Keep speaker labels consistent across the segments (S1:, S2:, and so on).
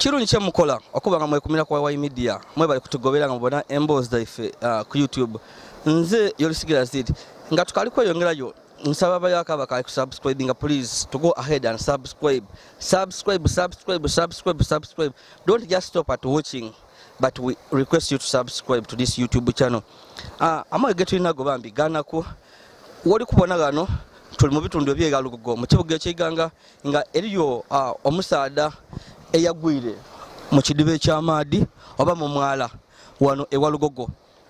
S1: kirungi kye mukola okuba nga mwekumira kwa Wai Media mwebali kutugobera nga mubona emboozi daife ku YouTube nze yolisigira zidi nga tukali kweyongerayo nsaba abayaka bakali kusubscribe nga please to go ahead and subscribe. Don't just stop at watching, but we request you to subscribe to this YouTube channel. Amage tulina go bambi ganako wali kubona gano tuli mu bitundu ebyegalugo mu kibuga ky'Iganga nga eriyo omusada eyagwire mu kidibe ky'amaadi oba mu mwala wano ewalugogo.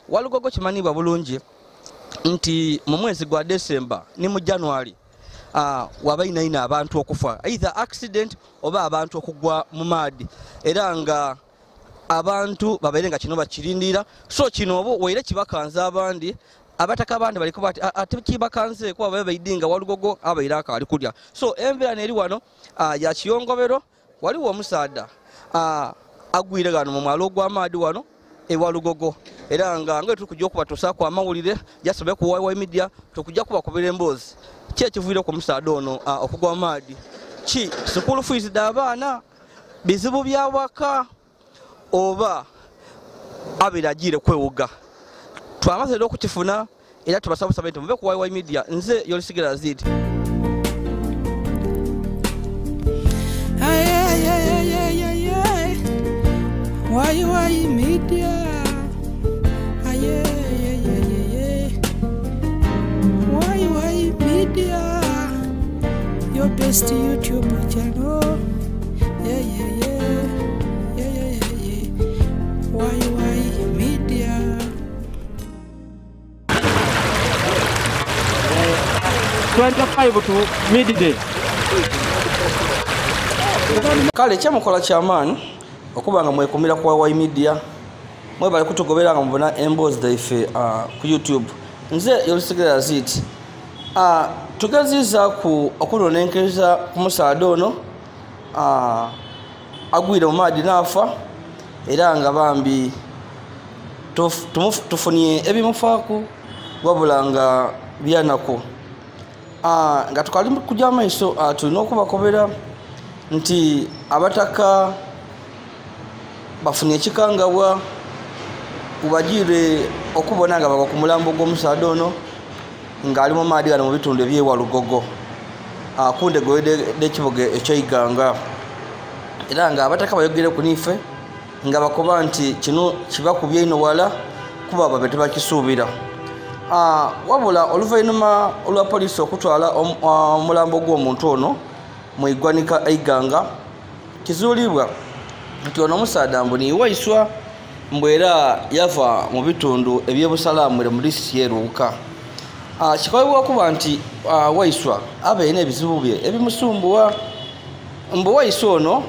S1: Walugogo kimanibwa bulungi nti mu mwezi gwa December ni mu January wabayina abantu okufa either accident oba abantu okugwa mu maadi era nga abantu baberenga kino bakirindira so kino obo weire kibakanza abandi abataka abandi baliko bati ate kibakanze kwa babayidinga Walugogo abayiraka ali kulya so emvera neri wano ya kiyongobero waliwo omusada agwire gano mu mwalo gw'amaadi wano ewalugogo era nga tuli kujja okubatuusa kwa amawulire jasobe ku Wai Media tukujja kubakubira emboozi ki ekiviire ku musada ono okugwa amaadi ki school fees d'abaana bizibu bya waka oba abiragire kwewuga twamaze okukifuna era tubasaba sabete muve ku Wai Media nze yolisigira zidi Wai Media Wai Media your best YouTube channel Wai Media
S2: 25 to midday
S1: kale kyamukola kyamaani okuba nga mwekumira kwa Wai Media mwebali kutugobera nga mubona emboozi daife ku YouTube nze yolisigira ziti tugeziza ku okunonenkeza ku musada ono agwire mu maadi nafa era nga bambi tufunye ebimufaaku wabula nga byanako nga tukali kujja amaiso tulina okubakobera nti abataka bafunye ekikangabwa ubagire okubona nga bako ku mulambo gw'omusada ono ng'ali mu maadi gano mu bitundu ebyewalugogo kundego d'ekibuga eky'Iganga era nga abataka bayogere ku nife nga bakoba nti kino kibakubye ino wala kuba babe tebakisuubira wabula oluvannyuma olwa poliisi okutwala omulambo gw'omuntu ono mu iggwanika Iganga kizuulibwa nti ono omusada mbu niwaiswa mbwera yava mu bitundu ebyebusalaamure mu disitulikiti y'Eruuka kikawebwa kuba nti waiswa abeera ebizibu bye ebimusumbuwa mbu waiswa ono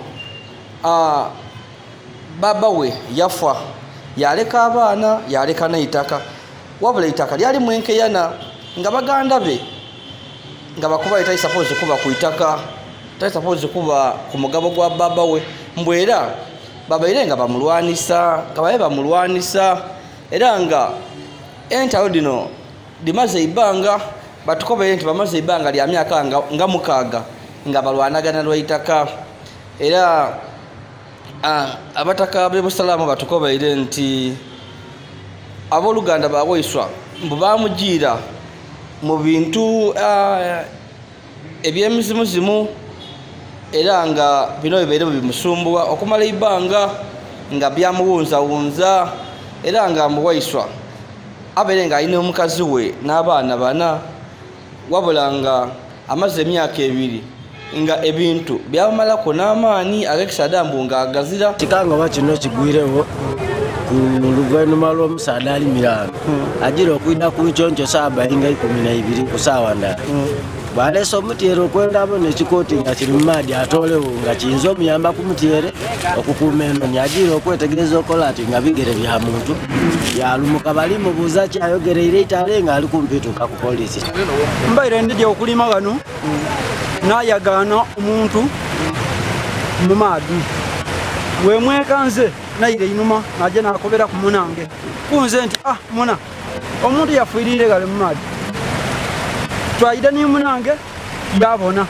S1: baba we yafa yaleka abaana yaleka n'eitaka wabula eitaka lyali mwenkeyana nga baganda be nga bakuba etaisapoozi kuba ku itaka taisapoozi kuba ku mugabo gwa baba we mbwera babaire nga bamulwanisa nga babe bamulwanisa era nga entalo dino dimaze ibanga batukobere nti bamaze ibanga lya myaka nga mukaaga nga balwanagana lwaitaka era abataka b'ebusalamu batukobere nti abooluganda baweeswa mbu bamugiira mu bintu ebyemizimuzimu era nga bino bibeere bimusumbuwa okumala ibanga nga byamuwunzawunza era nga muwaiswa abeere nga alina omukazi we n'abaana bana wabula nga amaze emyaka 2 nga ebintu byamalako n'amaani ag'ekisada mbu nga agazira
S2: kikangaba kino kigwirewo ku luvannyuma lw'omusada ali Mirano agira okwina ku nkyonco saawa nga 12 ku saawa ndala balesa omutyere okwendabo nekikooti nga kiri mu maadi atoolewo nga kiyinza omuyamba ku mutyere okukuuma enoni agira okwetegereza okola ati nga bigere bya muntu yalumuka bali mubuuza kyayogereire itale nga ali kumpituka ku poliisi
S3: mbaire ndije okulima gano nayagana omuntu mu maadi wemwekanze naire inuma naje nakobera ku munange kunze nti muna omuntu yafiirire gale mu maadi twaida ni munange ndabona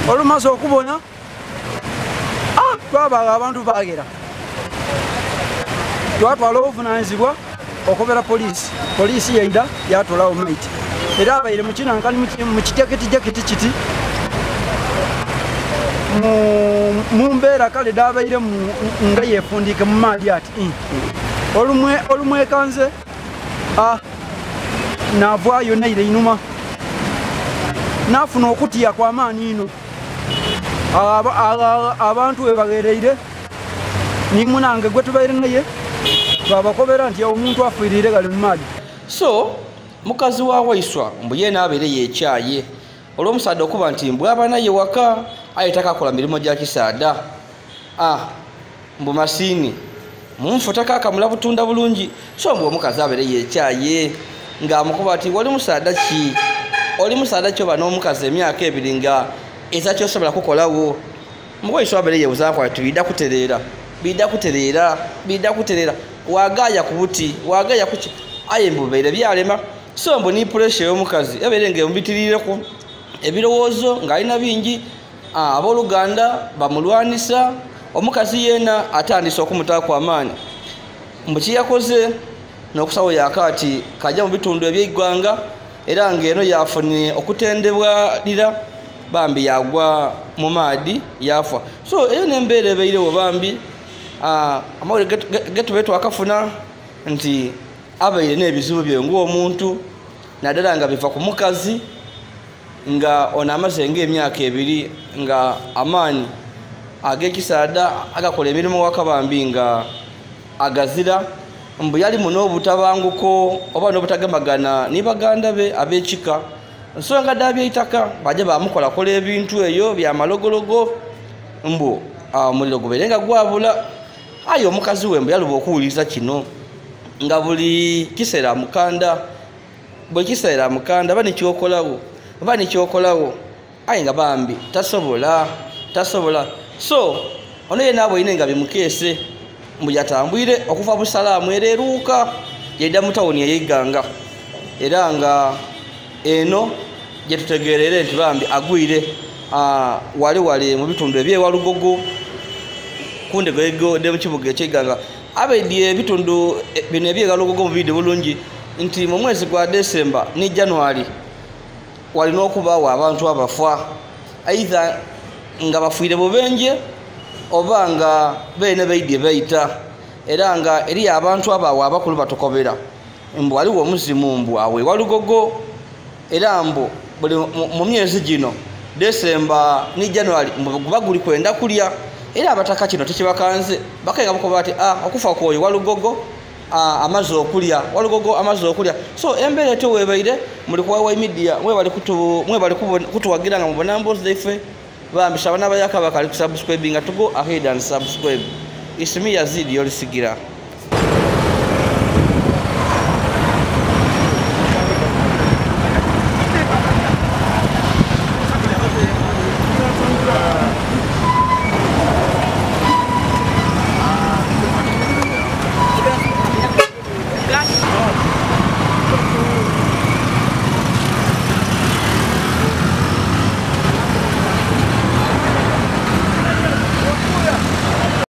S3: olumaze okubona bwaba abantu bagera twatwala obuvunaanyizibwa okobera poliisi yaida yatolawo maiti era abaire mukinankani mu kijaketi kiti mu mbeera kale dabaire nga yefundiike mu maali ati olumwe ekanze navaayo naire inuma nafuna okutya kw'amaanyi ino abantu webagereire nimunange gwe tubaire naye twabakobera nti omuntu afiirire gali mu maali.
S1: So mukazi wa Waiswa mbu ye n'abeere yekyaye olw'omusaada okuba nti bw'aba naye waka ayetaka akola mirimu gya kisaada mbu masiini mumufutako akamula butunda bulungi. So mbu omukazi abeere yekyaye ng'amukuba ati oli musaada ki oba n'omukazi emyaka ebiri nga eza kyosobola kukolawo. Waiswa abeere yebuzaako ati bidda kutereera wagaya ku buti wagaya kuki aye mbu bibeire byalema. So mbu ni pressure y'omukazi ebeere ng'emubitirireko ebirowoozo ng'alina bingi abooluganda bamulwanisa omukazi yeena atandise okumutaako amaanyi. Mbu kiyakoze n'okusawo yaakaati kajja mu bitundu eby'eggwanga era ng'eno yafunye okutendebwalira bambi yagwa mu maadi yafa. So eyo n'embeera ebeirewo bambi amawulire getube twakafuna nti abaire n'ebizibu bye ng'omuntu naddala nga biva ku mukazi nga ono amaze ng'emyaka ebiri nga amaanyi ag'ekisaada agakola emirimu wakabambi nga agazira. Mbu yali muno obutabanguko oba n'obutagemagana ni baganda be ab'ekika ensonga dda by'eitaka bajja bamukolakola ebintu eyo byamalogologo mbu omuliro gubeere nga gwabula. Aye omukazi we mbu yaluba okuwuliriza kino nga buli kiseera mukanda bwe kiseera mukanda ba nikyokolawo aye nga bambi tasobola. So ono ye naabwe ine nga bimukeese mbu yatambwire okuva busalaamu era eruuka yedda mu tawuni eyeiganga era nga eno gye tutegeerere nti bambi agwire wali mu bitundu ebyewalugogo kundegego de mu kibuga eky'egganga abaidye ebitundu bino ebyewalugogo mu bidde bulungi nti mu mwezi gwa Desemba ne January walina okubaawo abantu abafa aidha nga bafiire bubenje oba nga beene baidye bayita era nga eri abantu abawo abakulu batukobera mbu waliwo omuzimu mbu awe walugogo era mbu buli mu myezi gino Desemba ne January guba guli kwenda kulya era abataka kino tekibakanze bakenga bakoba ati okufa kwoyo walugogo amaze okulya walugogo amaze okulya. So embeera eteweebaire muli kuwawa media mwe bali kutuwagira nga mubona mboozi zaife bambisha abana bayaka bakali kusubscribe nga tugo ahead and subscribe. Isimi Yazidi Olisigira.